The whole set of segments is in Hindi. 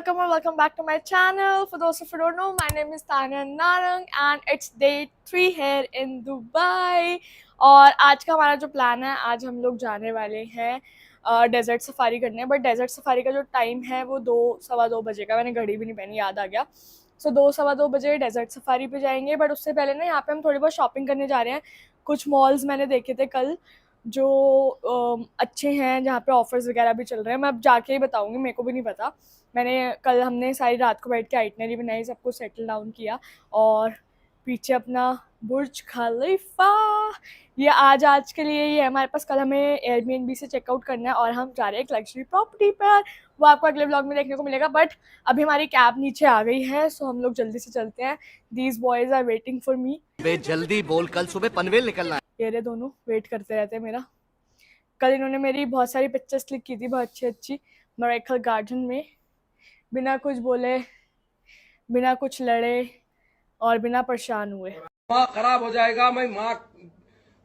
welcome back to my channel. For those of you who don't know, my name is Tanya Narang and it's day 3 here in Dubai. और आज का हमारा जो प्लान है, आज हम लोग जाने वाले हैं डेजर्ट सफारी करने। बट डेजर्ट सफारी का जो टाइम है वो 2-2:15 बजे का, मैंने घड़ी भी नहीं पहनी, याद आ गया। सो 2-2:15 बजे डेजर्ट सफारी पे जाएंगे। बट उससे पहले ना यहाँ पे हम थोड़ी बहुत शॉपिंग करने जा रहे हैं। कुछ मॉल्स मैंने देखे थे कल जो अच्छे हैं, जहाँ पे ऑफर्स वगैरह भी चल रहे हैं। मैं अब जाके ही बताऊंगी, मेरे को भी नहीं पता। हमने सारी रात को बैठ के आइटनरी बनाई, सब कुछ सेटल डाउन किया। और पीछे अपना बुर्ज खलीफा, ये आज के लिए ही है हमारे पास। कल हमें एयरबीएनबी से चेकआउट करना है और हम जा रहे हैं एक लग्जरी प्रॉपर्टी पर। वो आपको अगले व्लॉग में देखने को मिलेगा। बट अभी हमारी कैब नीचे आ गई है, सो हम लोग जल्दी से चलते हैं। These boys are waiting for me. जल्दी बोल, कल सुबह पनवेल निकलना है। ये रहे दोनों, वेट करते रहते हैं मेरा। कल इन्होंने मेरी बहुत सारी पिक्चर्स क्लिक की थी, बहुत अच्छी मरेकल गार्डन में, बिना कुछ बोले, बिना कुछ लड़े और बिना परेशान हुए। माँ खराब हो जाएगा, मैं माँ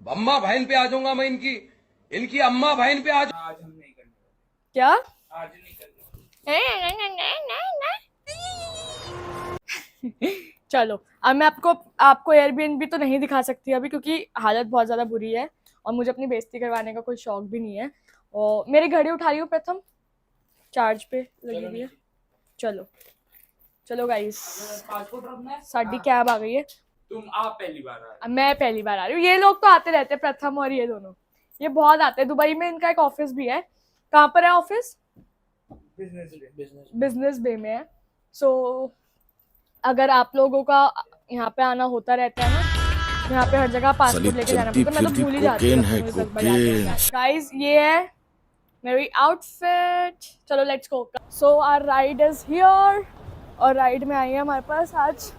अम्मा बहन पे आ जाऊंगा, मैं इनकी अम्मा बहन पे आ जाऊंगा। आज हम नहीं करने, क्या आज नहीं करने। चलो, अब मैं आपको एयरबीएनबी तो नहीं दिखा सकती अभी, क्योंकि हालत बहुत ज़्यादा बुरी है और मुझे अपनी बेइज्जती करवाने का कोई शौक भी नहीं है। और मेरी घड़ी उठा रही हूँ, प्रथम चार्ज पे लगी हुई है। चलो चलो गाइस, साडी कैब आ गई है। तुम आप पहली बार आ रहे हो। मैं पहली बार आ रही हूँ। ये लोग तो आते रहते हैं, प्रथम और ये दोनों, ये बहुत आते हैं। दुबई में इनका एक ऑफिस भी है। कहाँ पर है ऑफिस? बिजनेस बे में है। सो अगर आप लोगों का यहाँ पे आना होता रहता है ना, यहाँ पे हर जगह पासपोर्ट लेके जाना पड़ता है। मैं तो भूल ही जाती हूँ। गाइस, ये है मेरी आउटफिट। चलो let's go. So our ride is here, और राइड में आई है हमारे पास आज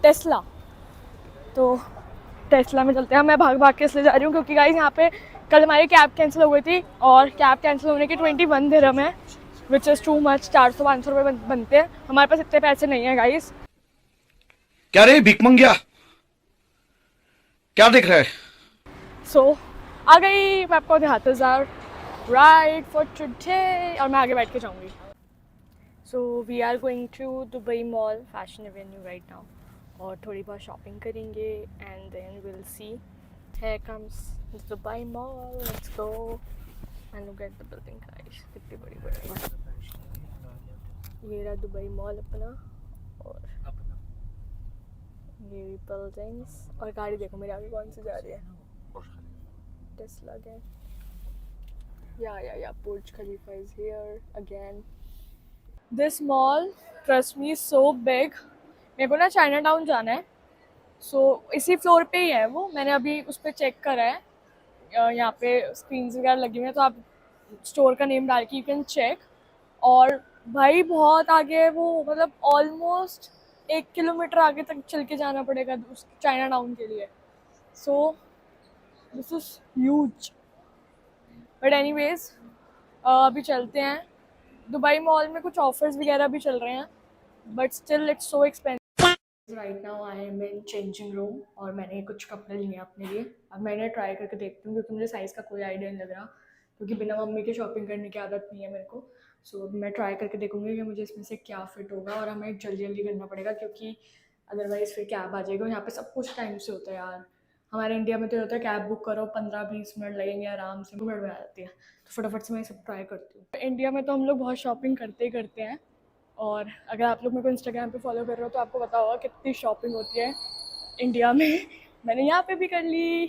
टेस्ला। तो टेस्ला में चलते हैं। मैं भाग भाग के इसलिए जा रही हूँ क्योंकि गाइस यहाँ पे कल हमारी कैब कैंसिल हो गई थी और कैब कैंसिल होने के 21 दिरहम है, विच इज़ टू मच। 400-500 रुपये बनते हैं। हमारे पास इतने पैसे नहीं है गाइस। क्या रे भिख मंगिया, क्या देख रहा है? सो आ गई, मैं आपको दिखाते हैं राइड फॉर टुडे, और मैं आगे बैठ के जाऊँगी। So we are going to Dubai mall, fashion avenue right now, और थोड़ी बहुत शॉपिंग करेंगे and then will see. Here comes Dubai Mall, let's go and look at the building guys, कितनी बड़ी है। ये रहा दुबई मॉल अपना, और ये बिल्डिंग्स, और गाड़ी देखो मेरे आगे कौन सी जा रही है, टेस्ला अगेन। या बुर्ज खलीफा is here again. This mall, trust me, so big. मेरे को ना चाइना टाउन जाना है, सो इसी फ्लोर पे ही है वो। मैंने अभी उस पर चेक करा है, यहाँ पे स्क्रीन्स वगैरह लगी हुई हैं, तो आप स्टोर का नेम डाल के यू कैन चेक। और भाई बहुत आगे है वो, मतलब ऑलमोस्ट 1 किलोमीटर आगे तक चल के जाना पड़ेगा उस चाइना टाउन के लिए। So this is huge. But anyways, अभी चलते हैं। दुबई मॉल में कुछ ऑफर्स वगैरह भी चल रहे हैं, but still it's so expensive. Right now I am in changing room, और मैंने कुछ कपड़े लिए अपने लिए। अब मैंने ट्राई करके देखती हूँ, क्योंकि मुझे साइज़ का कोई आइडिया नहीं लग रहा, क्योंकि बिना मम्मी के शॉपिंग करने की आदत नहीं है मेरे को। सो अब मैं ट्राई करके देखूँगी कि मुझे इसमें से क्या फिट होगा। और हमें जल्दी जल्दी करना पड़ेगा, क्योंकि अदरवाइज़ फिर कैब आ जाएगा। यहाँ पे सब कुछ टाइम से होता है यार। हमारे इंडिया में तो होता है कैब बुक करो, 15-20 मिनट लगेंगे आराम से, मिनट में आ जाती है। तो फटाफट से मैं सब ट्राई करती हूँ। इंडिया में तो हम लोग बहुत शॉपिंग करते ही करते हैं, और अगर आप लोग मेरे को इंस्टाग्राम पे फॉलो कर रहे हो तो आपको पता होगा कितनी शॉपिंग होती है इंडिया में। मैंने यहाँ पे भी कर ली।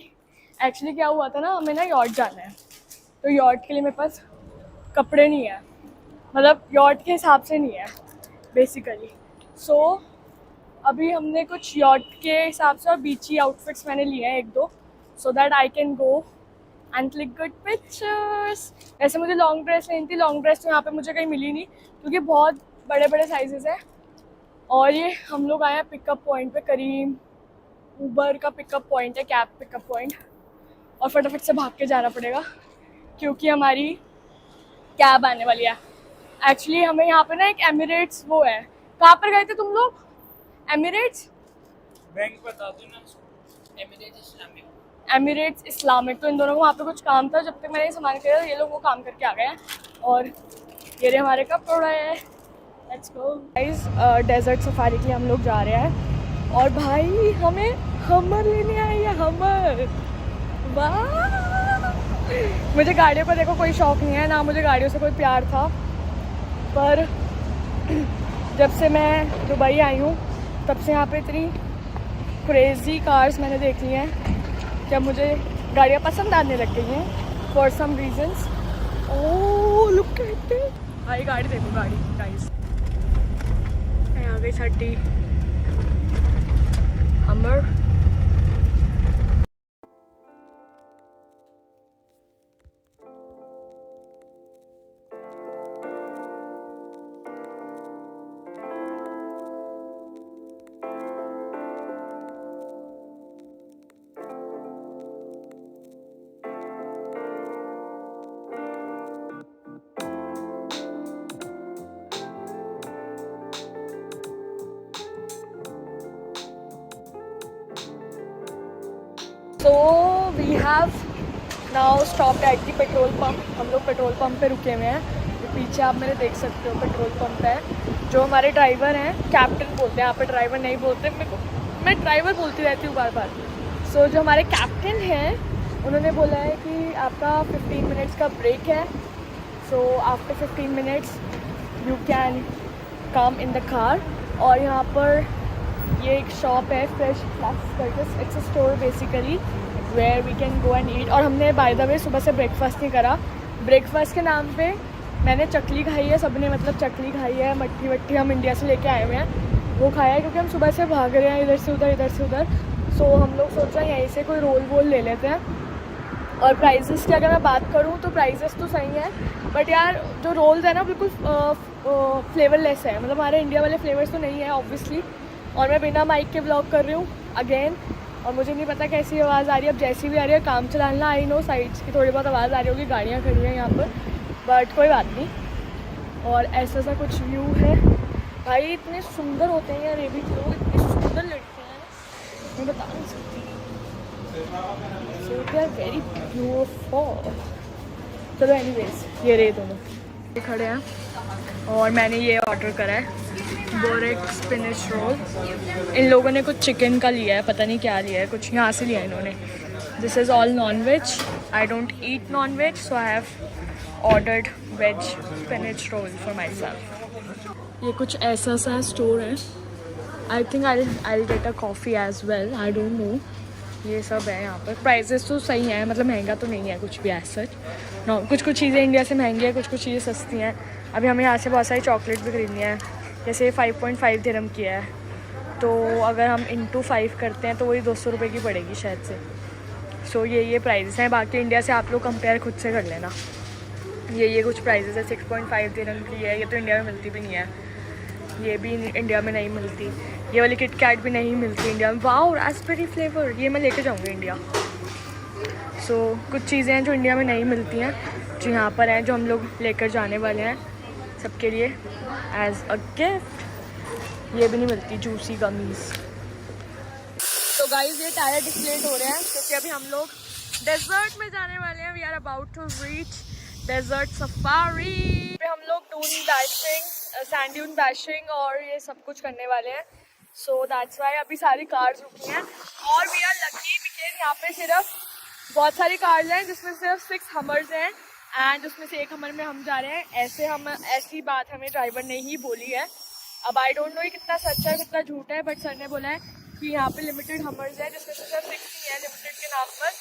एक्चुअली क्या हुआ था ना, हमें ना यॉट जाना है, तो यॉट के लिए मेरे पास कपड़े नहीं है, मतलब यॉट के हिसाब से नहीं है बेसिकली। सो अभी हमने कुछ यॉट के हिसाब से और बीची आउटफिट्स मैंने लिए हैं 1-2, so that I can go and click good pictures. वैसे मुझे लॉन्ग ड्रेस लेनी थी, लॉन्ग ड्रेस तो यहाँ पे मुझे कहीं मिली नहीं, क्योंकि बहुत बड़े बड़े साइजेस हैं। और ये हम लोग आए हैं पिकअप पॉइंट पे, करीम उबर का पिकअप पॉइंट है, कैब पिकअप पॉइंट। और फटाफट से भाग के जाना पड़ेगा, क्योंकि हमारी कैब आने वाली है। एक्चुअली हमें यहाँ पे ना एक एमिरेट्स वो है। कहाँ पर गए थे तुम लोग? एमिरेट्स बैंक बता दो ना, एमिरेट्स इस्लामिक। तो इन दोनों को वहाँ पे कुछ काम था, जब तक मैंने सामान किया ये लोग वो काम करके आ गए हैं। और ये रहे हमारे कपड़े, let's go guys. Desert safari के लिए हम लोग जा रहे हैं और भाई हमें हमर लेने आई है, हमर। वाह, मुझे गाड़ियों का देखो कोई शौक नहीं है, ना मुझे गाड़ियों से कोई प्यार था, पर जब से मैं दुबई आई हूँ तब से यहाँ पे इतनी क्रेज़ी कार्स मैंने देख ली हैं कि अब मुझे गाड़ियाँ पसंद आने लग गई हैं for some reasons. Oh look at it भाई, गाड़ी देखो, गाड़ी गाइस। आ गई 30 हमर। So we have now stopped at the petrol pump. हम लोग पेट्रोल पम्प पे रुके हुए हैं। तो पीछे आप मेरे देख सकते हो पेट्रोल पम्प है। जो हमारे ड्राइवर हैं, कैप्टन बोलते हैं, यहाँ पे ड्राइवर नहीं बोलते, मैं ड्राइवर बोलती रहती हूँ बार बार। सो जो हमारे कैप्टन हैं उन्होंने बोला है कि आपका 15 मिनट्स का ब्रेक है। So after 15 minutes you can come in the car. और यहाँ पर ये एक शॉप है फ्रेश फ्लैक्स करके, it's a store basically where we can go and eat. और हमने बाय द वे सुबह से ब्रेकफास्ट नहीं करा। ब्रेकफास्ट के नाम पे मैंने चकली खाई है, सबने मतलब चकली खाई है, मट्ठी वट्ठी हम इंडिया से लेके आए हुए हैं, वो खाया है क्योंकि हम सुबह से भाग रहे हैं इधर से उधर इधर से उधर। सो हम लोग सोच रहे हैं यहीं से कोई रोल वोल ले लेते हैं। और प्राइजेस की अगर मैं बात करूँ तो प्राइजेस तो सही है, बट यार जो रोल्स है ना बिल्कुल फ्लेवरलेस है, मतलब हमारे इंडिया वाले फ्लेवर्स तो नहीं है ऑब्वियसली। और मैं बिना माइक के व्लॉग कर रही हूँ अगेन, और मुझे नहीं पता कैसी आवाज़ आ रही है। अब जैसी भी आ रही है, काम चलाना आई नो, साइड्स की थोड़ी बहुत आवाज़ आ रही होगी, गाड़ियाँ खड़ी हैं यहाँ पर, बट कोई बात नहीं। और ऐसा सा कुछ व्यू है भाई, इतने सुंदर होते हैं यार ये भी लोग, इतनी सुंदर लड़कियाँ हैं मैं बता नहीं सकती। सो दे आर वेरी ब्यूटीफुल। चलो एनीवेज, ये रहे दोनों ये खड़े हैं और मैंने ये ऑर्डर करा है, बोरेक स्पिनिच रोल। इन लोगों ने कुछ चिकन का लिया है, पता नहीं क्या लिया है, कुछ यहाँ से लिया है इन्होंने। This is all non veg, I don't eat non veg, so I have ordered veg spinach roll for myself. ये कुछ ऐसा सा स्टोर है। I think I get a coffee as well, I don't know. ये सब है यहाँ पर। प्राइजेस तो सही हैं, मतलब महंगा तो नहीं है कुछ भी एज सच। नो, कुछ कुछ चीज़ें इंडिया से महंगी है, कुछ कुछ चीज़ें सस्ती हैं। अभी हमें यहाँ से बहुत सारी चॉकलेट भी खरीदनी है, जैसे 5.5 दिरहम की है, तो अगर हम इंटू 5 करते हैं तो वही 200 रुपये की पड़ेगी शायद से। सो ये प्राइजेस हैं, बाकी इंडिया से आप लोग कंपेयर खुद से कर लेना। ये कुछ प्राइजेस है। 6.5 दिरहम की है, ये तो इंडिया में मिलती भी नहीं है, ये भी इंडिया में नहीं मिलती। ये वाली किट कैट भी नहीं मिलती इंडिया में। वाओ रास्पबेरी फ्लेवर, ये मैं लेके जाऊँगी इंडिया। सो कुछ चीज़ें हैं जो इंडिया में नहीं मिलती हैं, जो यहाँ पर हैं, जो हम लोग लेकर जाने वाले हैं सबके लिए एज अ गिफ्ट। ये भी नहीं मिलती, जूसी गमीज़। तो गाइस ये टायर डिस्प्लेट हो रहे हैं क्योंकि अभी हम लोग डेजर्ट में जाने वाले हैं। We are about to reach desert safari. हम लोग dune dashing, sand dune dashing और ये सब कुछ करने वाले हैं। सो दैट्स वाई अभी सारी कार्स रुकी हैं और वी आर लकी बिकॉज यहाँ पे सिर्फ बहुत सारी कार्स हैं जिसमें सिर्फ 6 हमर्स हैं एंड उसमें से एक हमर में हम जा रहे हैं। ऐसी बात हमें ड्राइवर ने ही बोली है। अब आई डोंट नो ये कितना सच है कितना झूठ है, बट सर ने बोला है कि यहाँ पे लिमिटेड हमर्स है जिसमें से सिर्फ 6 ही है लिमिटेड के नाम पर।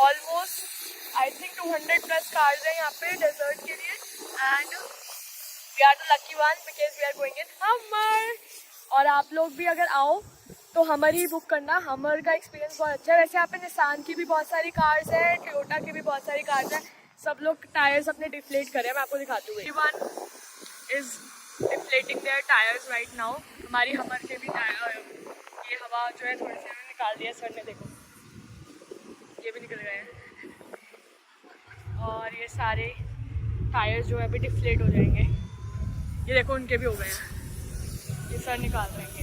ऑलमोस्ट आई थिंक 200+ कार्स हैं यहाँ पे डेजर्ट के लिए and we are the lucky one because we are going in Hummer. और आप लोग भी अगर आओ तो हमर ही बुक करना, हमर का एक्सपीरियंस बहुत अच्छा है। वैसे यहाँ पे निसान की भी बहुत सारी कार्स हैं, टोयोटा की भी बहुत सारी कार्स हैं, सब लोग टायर्स अपने डिफ्लेट कर रहे हैं। मैं आपको दिखाती हूँ। Everyone is deflating their tyres right now. हमारी हमर के भी टायर, ये हवा जो है थोड़ी सी मैंने निकाल दिया सर ने, देखो ये भी निकल गए हैं। और ये सारे टायर्स जो है अभी डिफ्लेट हो जाएंगे। ये देखो उनके भी हो गए हैं, ये सर निकाल देंगे।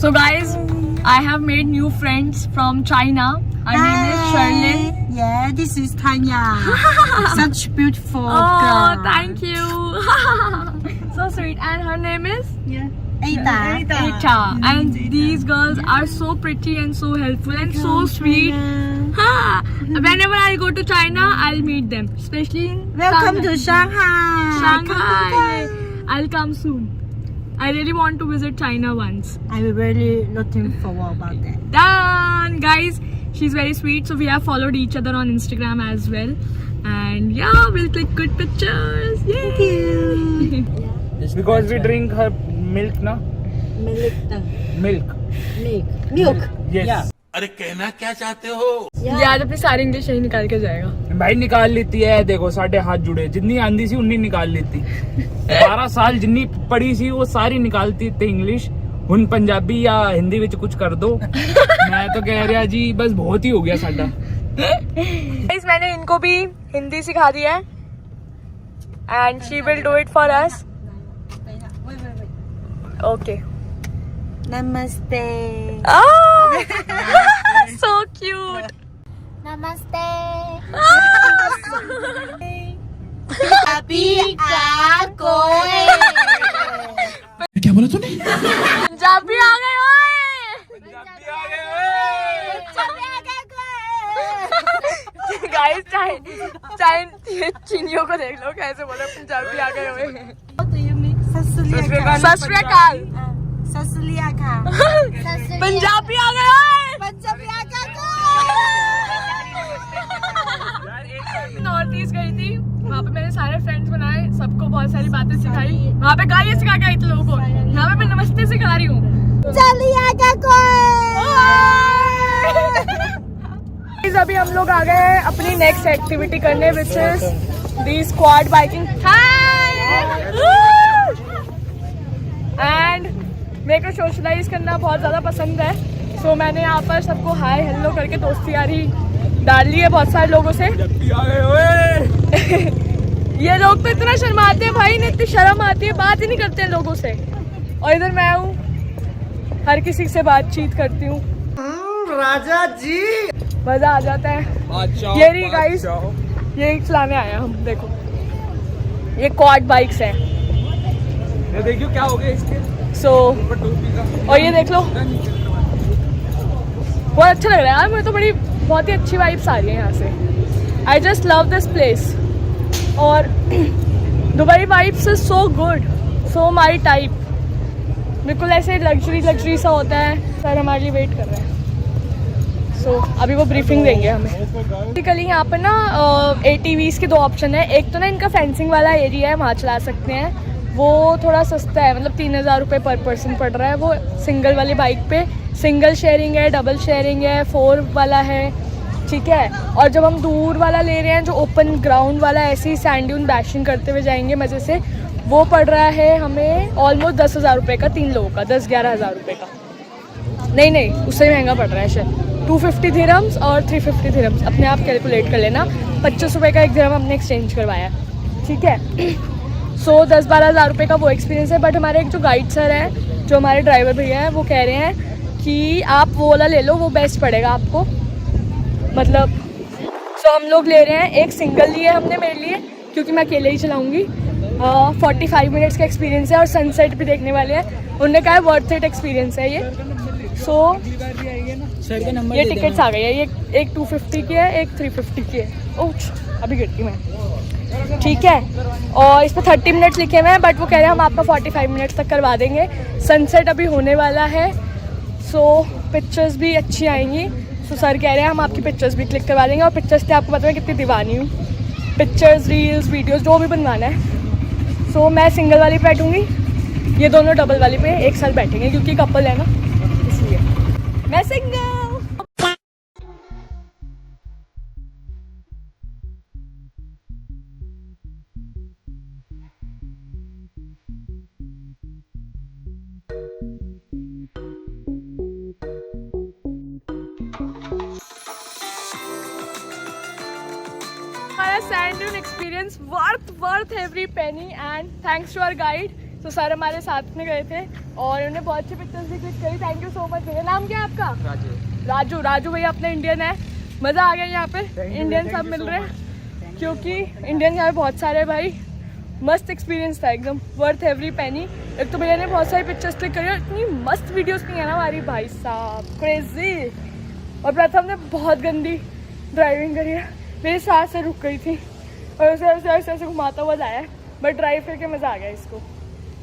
So guys, I have made new friends from China. Her name is Sherlyn. Yeah, this is Tanya. Such beautiful Oh, girl. thank you. So sweet. And her name is Ada. Echa. And these girls are so pretty and so helpful and so sweet. Ha! Whenever I go to China, I'll meet them. Especially in Welcome Shanghai. to Shanghai. Shanghai. I'll come soon. I really want to visit China once. I'm really looking forward about that. Done, guys. She's very sweet. So we have followed each other on Instagram as well. And yeah, we'll click good pictures. Yay. Thank you. It's because we drink her milk, na? Milk. Milk. Milk. Yes. अरे कहना क्या चाहते हो? ये आज अपनी सारी इंग्लिश यही निकाल के जाएगा. भाई निकाल लेती है, देखो साढ़े हाथ जुड़े, जितनी आंधी सी उन्नी निकाल लेती. 12 साल जितनी पढ़ी सी वो सारी निकालती थी इंग्लिश. हुन पंजाबी या हिंदी विच कुछ कर दो. मैं तो कह रहा जी बस बहुत ही हो गया साडा. Guys, मैंने इनको भी हिंदी सिखा दी है. And she will do it for us. Okay. Namaste. Oh, so cute. Namaste. Api ka koi. क्या बोला तूने? पंजाबी आ गए ओए. Guys, चाहे चीनियों को देख लो कैसे बोले पंजाबी आ गए ओए. What do you mean? Sasliaka. सत श्री अकाल. Sasliaka. पंजाबी आ गए ओए. Panjabiaka नॉर्थ ईस्ट गई थी, वहाँ पे मैंने सारे फ्रेंड्स बनाए, सबको बहुत सारी बातें सिखाई. वहाँ पे गालियाँ सिखा के आई थी लोगों को. यहाँ पे मैं नमस्ते सिखा रही हूँ. Sasliaka Guys, अभी हम लोग आ गए हैं अपनी नेक्स्ट एक्टिविटी करने, which is the squad biking. And मेरे को सोशलाइज करना बहुत ज़्यादा पसंद है. सो मैंने यहाँ पर सबको हाय हेलो करके दोस्ती यारी डाल ली है बहुत सारे लोगों से. ये लोग तो इतना शर्माते हैं भाई, इतनी शर्म आती है, बात ही नहीं करते हैं लोगों से. और इधर मैं हूँ, हर किसी से बातचीत करती हूँ. राजा जी. मजा आ जाता है. ये रही गाइस, ये चलाने आए हैं हम. देखो ये क्वाड बाइक्स हैं. ये देखियो क्या हो गया इसके. सो और ये देख लो, बहुत अच्छा लग रहा है यार. मुझे तो बहुत ही अच्छी वाइब्स आ रही है यहाँ से. I just love this place. और Dubai vibes is so good, so my type. बिल्कुल ऐसे लग्जरी सा होता है. सर हमारे लिए वेट कर रहे हैं. सो अभी वो ब्रीफिंग देंगे हमें. बेसिकली यहाँ पर ना ATVs के दो ऑप्शन है. एक तो ना इनका फेंसिंग वाला एरिया है, वहाँ चला सकते हैं. वो थोड़ा सस्ता है, मतलब 3000 रुपये पर पर्सन पड़ रहा है. वो सिंगल वाली बाइक पे सिंगल शेयरिंग है, डबल शेयरिंग है, 4 वाला है. ठीक है. और जब हम दूर वाला ले रहे हैं, जो ओपन ग्राउंड वाला, ऐसे ही सैंड बैशिंग करते हुए जाएंगे मज़े से, वो पड़ रहा है हमें ऑलमोस्ट 10,000 रुपये का 3 लोगों का. 10-11 हज़ार रुपये का. नहीं उससे महंगा पड़ रहा है शायद. 250 दिरहम्स और 350 दिरहम्स. अपने आप कैलकुलेट कर लेना. 25 रुपये का 1 दिरहम हमने एक्सचेंज करवाया. ठीक है. सो 10-12 हज़ार रुपये का वो एक्सपीरियंस है. बट हमारे एक जो गाइड सर हैं, जो हमारे ड्राइवर भैया हैं, वो कह रहे हैं कि आप वो वाला ले लो, वो बेस्ट पड़ेगा आपको. मतलब सो हम लोग ले रहे हैं. एक सिंगल लिए हमने मेरे लिए, क्योंकि मैं अकेले ही चलाऊँगी। 45 मिनट्स का एक्सपीरियंस है और सनसेट भी देखने वाले हैं। उन्होंने कहा है वर्थ इट एक्सपीरियंस है ये। सो ये टिकट्स आ गई है, ये एक 250 की है, एक 350 की है। ओह अभी गिरती मैं, ठीक है। और इस पर 30 मिनट्स लिखे हुए हैं, बट वो कह रहे हैं हम आपका 45 मिनट्स तक करवा देंगे। सनसेट अभी होने वाला है, सो पिक्चर्स भी अच्छी आएंगी। सो सर कह रहे हैं हम आपकी पिक्चर्स भी क्लिक करवा देंगे। और पिक्चर्स से आपको पता है कितनी दीवानी हूँ, पिक्चर्स, रील्स, वीडियोस जो भी बनवाना है। सो मैं सिंगल वाली पे बैठूँगी, ये दोनों डबल वाली पे एक साथ बैठेंगे क्योंकि कपल है ना, इसलिए मैं सिंगल। हमारा sand dune experience worth every penny and thanks to our guide. तो सर हमारे साथ में गए थे और उन्होंने बहुत अच्छी पिक्चर्स भी क्लिक करी। थैंक यू सो मच भैया। नाम क्या है आपका? राजू भैया अपने इंडियन है। मज़ा आ गया यहाँ पे, इंडियन सब मिल रहे हैं क्योंकि इंडियन यहाँ पे बहुत सारे भाई। मस्त एक्सपीरियंस था एकदम, वर्थ एवरी पेनी। एक तो भैया ने बहुत सारी पिक्चर्स क्लिक करी और इतनी मस्त वीडियोस नहीं है ना हमारी, भाई साहब क्रेजी। और प्रथम ने बहुत गंदी ड्राइविंग करी है, मेरी सांस से रुक गई थी और ऐसे घुमाता हुआ जाया, बट ड्राइव करके मज़ा आ गया इसको।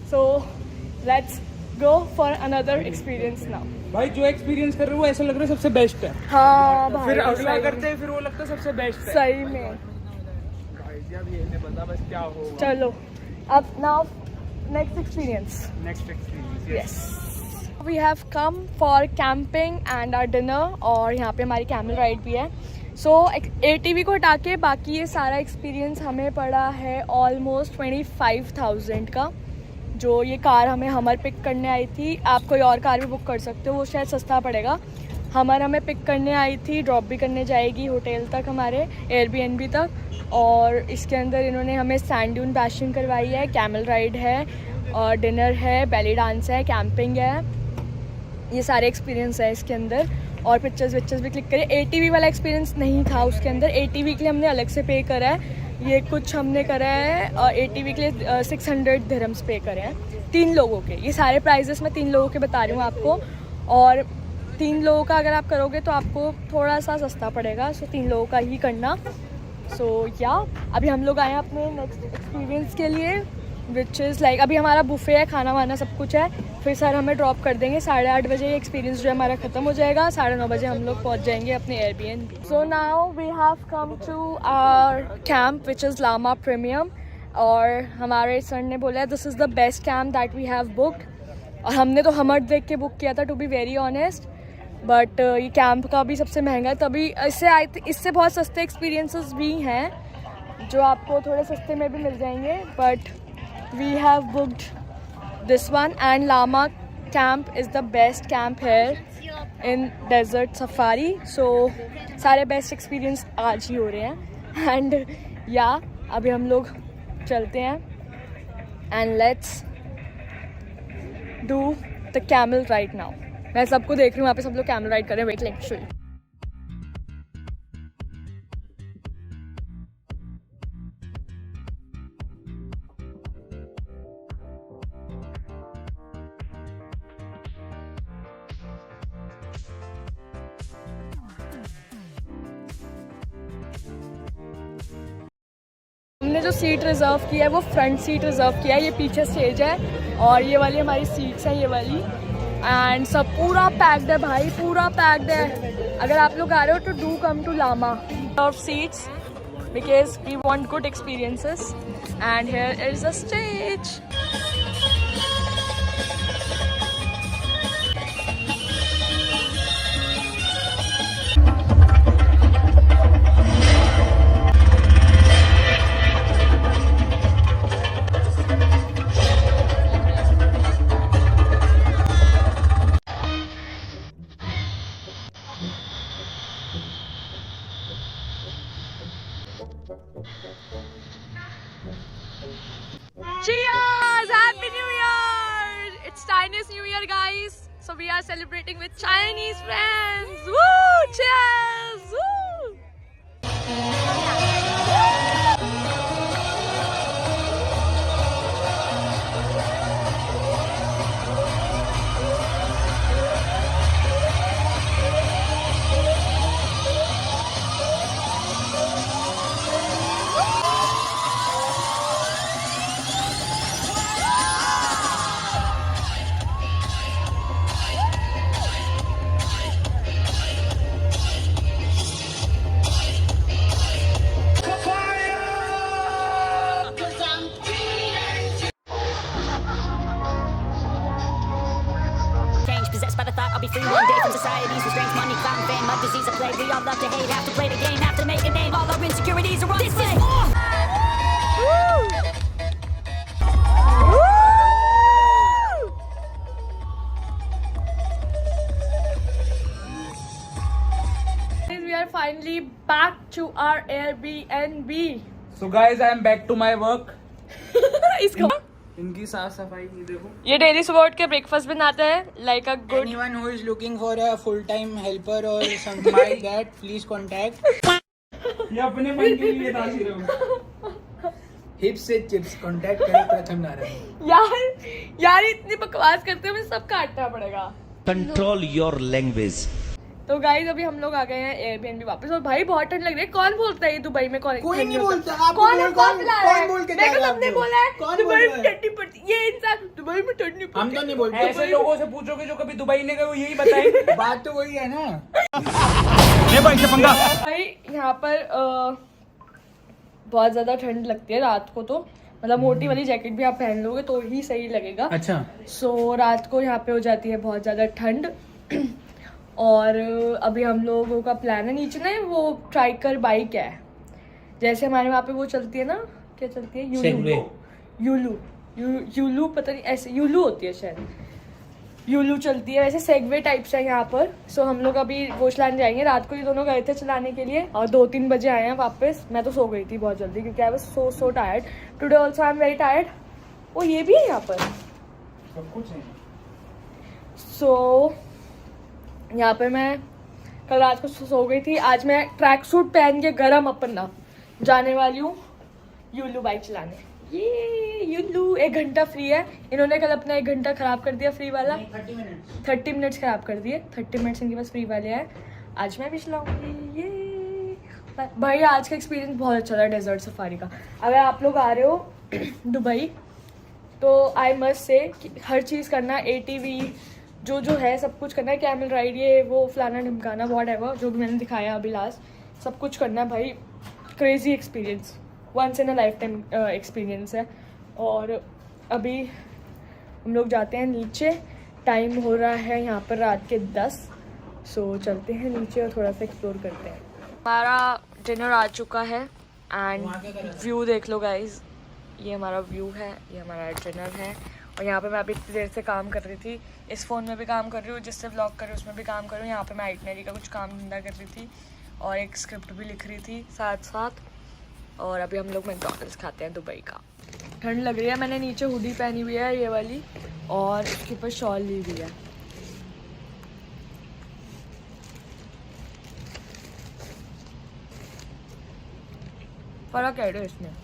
So let's go for another experience now. भाई जो एक्सपीरियंस कर रहे हो वो ऐसा लग रहा है सबसे बेस्ट है। हाँ भाई, फिर अगला करते हैं फिर वो लगता है सबसे बेस्ट है। सही में। अब ये नहीं पता बस क्या हो। चलो अब now next experience. Yes, we have come for camping and our dinner और यहाँ पे हमारी कैमल राइड भी है। सो ATV को हटा के बाकी ये सारा एक्सपीरियंस हमें पड़ा है ऑलमोस्ट 25,000 का। जो ये कार हमें पिक करने आई थी, आप कोई और कार भी बुक कर सकते हो, वो शायद सस्ता पड़ेगा। हमें पिक करने आई थी, ड्रॉप भी करने जाएगी होटल तक, हमारे Airbnb तक। और इसके अंदर इन्होंने हमें सैंड ड्यून बैशिंग करवाई है, कैमल राइड है और डिनर है, बेली डांस है, कैंपिंग है, ये सारे एक्सपीरियंस है इसके अंदर। और पिक्चर्स भी क्लिक करी। ATV वाला एक्सपीरियंस नहीं था उसके अंदर, ATV के लिए हमने अलग से पे करा है। ये कुछ हमने करा है और ATV के लिए 600 दिरहम्स पे करे हैं 3 लोगों के। ये सारे प्राइजेस मैं 3 लोगों के बता रही हूँ आपको, और 3 लोगों का अगर आप करोगे तो आपको थोड़ा सा सस्ता पड़ेगा। सो 3 लोगों का ही करना। सो या अभी हम लोग आए हैं अपने नेक्स्ट एक्सपीरियंस के लिए, विच इज़ लाइक अभी हमारा बुफे है, खाना वाना सब कुछ है। फिर सर हमें ड्रॉप कर देंगे 8:30 बजे। एक्सपीरियंस जो है हमारा ख़त्म हो जाएगा, 9:30 बजे हम लोग पहुंच जाएंगे अपने Airbnb। So now we have come to our camp which is Lama Premium. और हमारे सर ने बोला है this is the best camp that we have booked. और हमने तो हमर देख के बुक किया था, to be very honest, but ये कैंप का भी सबसे महंगा है। तभी इससे बहुत सस्ते एक्सपीरियंसेस भी हैं जो आपको थोड़े सस्ते में भी मिल जाएंगे, but we have booked this one and Lama camp is the best camp here in desert safari. So सारे बेस्ट एक्सपीरियंस आज ही हो रहे हैं। एंड या अभी हम लोग चलते हैं and let's do the camel ride now. मैं सबको देख रही हूँ वहाँ पे सब लोग कैमल राइड कर रहे हैं। Wait let's show you. हमने जो सीट रिज़र्व की है वो फ्रंट सीट रिज़र्व किया है। ये पीछे स्टेज है और ये वाली हमारी सीट्स हैं, ये वाली। एंड सब पूरा पैक्ड है भाई, पूरा पैक्ड है। अगर आप लोग आ रहे हो तो do come to Lama. Of seats because we want good experiences and here is a stage. Cheers! Happy New Year! It's Chinese New Year, guys. So we are celebrating with Chinese friends. Woo! Cheers! Woo! free one day from society's restraints, money, clout, and fame, a disease, a plague. We all love to hate, have to play the game, have to make a name. All our insecurities are on display. This is war. We are finally back to our Airbnb. So guys, I am back to my work. इसका इनकी साफ सफाई ये देखो. ये डेली सुबह उठ के ब्रेकफास्ट बनाते हैं like a good. Anyone who is looking for a full-time helper or something like that, please contact. ये अपने मन के लिए डाल रहे हो. Hips से chips contact करें प्रथम नारायण. यार इतनी बकवास करते हुए सब काटना पड़ेगा. Control your language. तो गाइस अभी हम लोग आ गए हैं एयरबीएनबी वापस. और भाई बहुत ठंड लग रही है. कौन बोलता है ये दुबई में? कोई नहीं बोलता. कौन बुला रहा है? बोल के मेरे को सबने बोला है कौन दुबई बोल में रहा है? ठंडी पड़ती. ये इंसान दुबई में ठंडी पड़ती. हम तो नहीं बोलते. ऐसे लोगों से पूछोगे जो कभी दुबई नहीं गए वो यही बताएंगे. बात तो वही है ना. भाई यहाँ पर बहुत ज्यादा ठंड लगती है रात को. तो मतलब मोटी वाली जैकेट भी आप पहन लोगे तो ही सही लगेगा. अच्छा. सो रात को यहाँ पे हो जाती है बहुत ज़्यादा ठंड. और अभी हम लोगों का प्लान है नीचे ना वो ट्राइकर बाइक है. जैसे हमारे वहाँ पे वो चलती है ना, क्या चलती है? यूलू पता नहीं, ऐसे यूलू होती है शायद. यूलू चलती है वैसे सेगवे टाइप से यहाँ पर. सो हम लोग अभी वो चलाने जाएंगे. रात को ये दोनों गए थे चलाने के लिए और 2-3 बजे आए हैं वापस. मैं तो सो गई थी बहुत जल्दी क्योंकि I was so tired. Today also I am very tired. ओ ये भी है यहाँ पर सब कुछ है. सो यहाँ पे मैं कल रात को सो गई थी. आज मैं ट्रैक सूट पहन के गरम अपना जाने वाली हूँ यूलू बाइक चलाने. ये यूलू 1 घंटा फ्री है. इन्होंने कल अपना 1 घंटा खराब कर दिया फ्री वाला. 30 मिनट्स खराब कर दिए. 30 मिनट्स इनके पास फ्री वाले हैं. आज मैं भी चलाऊंगी. ये भाई आज का एक्सपीरियंस बहुत अच्छा था डेजर्ट सफारी का. अगर आप लोग आ रहे हो दुबई तो आई मस्ट से हर चीज़ करना. ATV जो है सब कुछ करना है. कैमल राइड ये वो फलाना ढिमकाना वॉट एवर जो भी मैंने दिखाया अभी लास्ट सब कुछ करना है भाई. Crazy experience, once in a lifetime experience है. और अभी हम लोग जाते हैं नीचे. टाइम हो रहा है यहाँ पर रात के 10. सो चलते हैं नीचे और थोड़ा सा एक्सप्लोर करते हैं. हमारा डिनर आ चुका है एंड व्यू देख लो गाइज. ये हमारा व्यू है, ये हमारा डिनर है. और यहाँ पे मैं अभी इतनी देर से काम कर रही थी. इस फ़ोन में भी काम कर रही हूँ, जिससे व्लॉग कर रही हूँ उसमें भी काम कर रही हूँ. यहाँ पे मैं आइटनरी का कुछ काम धंधा कर रही थी और एक स्क्रिप्ट भी लिख रही थी साथ साथ. और अभी हम लोग मैकडॉनल्ड्स खाते हैं दुबई का. ठंड लग रही है. मैंने नीचे हुडी पहनी हुई है ये वाली और उसके ऊपर शॉल ली हुई है. फ़र्क है इसमें.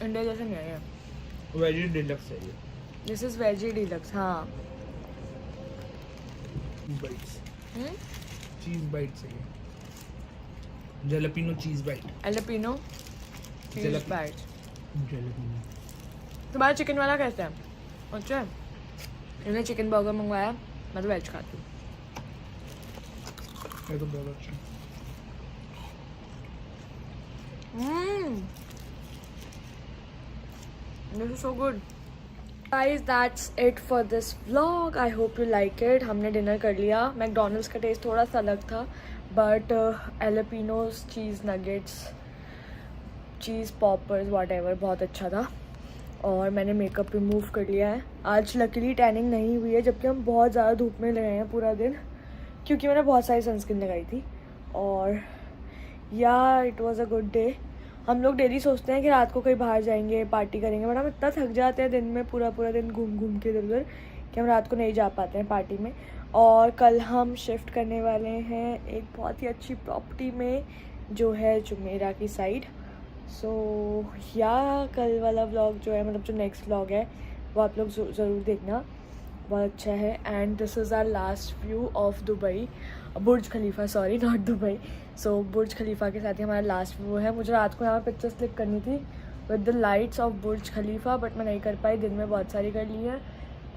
इंडिया जैसे नहीं है. वेजी डिलक्स है ये. This is veggie deluxe. हाँ बाइट्स. चीज बाइट्स है ये. जैलापिनो चीज बाइट. एलपिनो चीज जैलापी- बाइट. जैलापिनो. तुम्हारा चिकन वाला कैसा है? अच्छा है. इन्होंने चिकन बर्गर मंगवाया. मैं तो वेज खाती हूँ. ये तो बहुत अच्छा. This is so good. Guys, that's it for this vlog. I hope you like it. हमने डिनर कर लिया. मैकडॉनल्ड्स का टेस्ट थोड़ा सा अलग था but jalapenos cheese nuggets cheese poppers whatever बहुत अच्छा था. और मैंने मेकअप रिमूव कर लिया है. आज लकीली टैनिंग नहीं हुई है जबकि हम बहुत ज़्यादा धूप में रहे हैं पूरा दिन क्योंकि मैंने बहुत सारी सनस्क्रीन लगाई थी. और या it was a good day. हम लोग डेली सोचते हैं कि रात को कहीं बाहर जाएंगे पार्टी करेंगे बट हम इतना थक जाते हैं दिन में पूरा दिन घूम के इधर उधर कि हम रात को नहीं जा पाते हैं पार्टी में. और कल हम शिफ्ट करने वाले हैं एक बहुत ही अच्छी प्रॉपर्टी में जो है जुमेरा की साइड. सो या कल वाला व्लॉग जो है मतलब जो नेक्स्ट व्लॉग है वो आप लोग ज़रूर देखना. बहुत अच्छा है. And this is our last view of Dubai. Burj Khalifa, sorry not Dubai. So Burj Khalifa के साथ ही हमारा लास्ट व्यू है. मुझे रात को यहाँ पर पिक्चर्स क्लिक करनी थी with the lights off Burj Khalifa but मैं नहीं कर पाई. दिन में बहुत सारी कर ली है.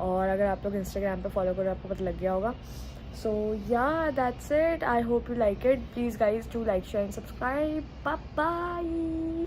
और अगर आप लोग इंस्टाग्राम पे फॉलो करो आपको पता लग गया होगा. So yeah that's it. I hope you like it. Please guys do like share and subscribe. Bye bye.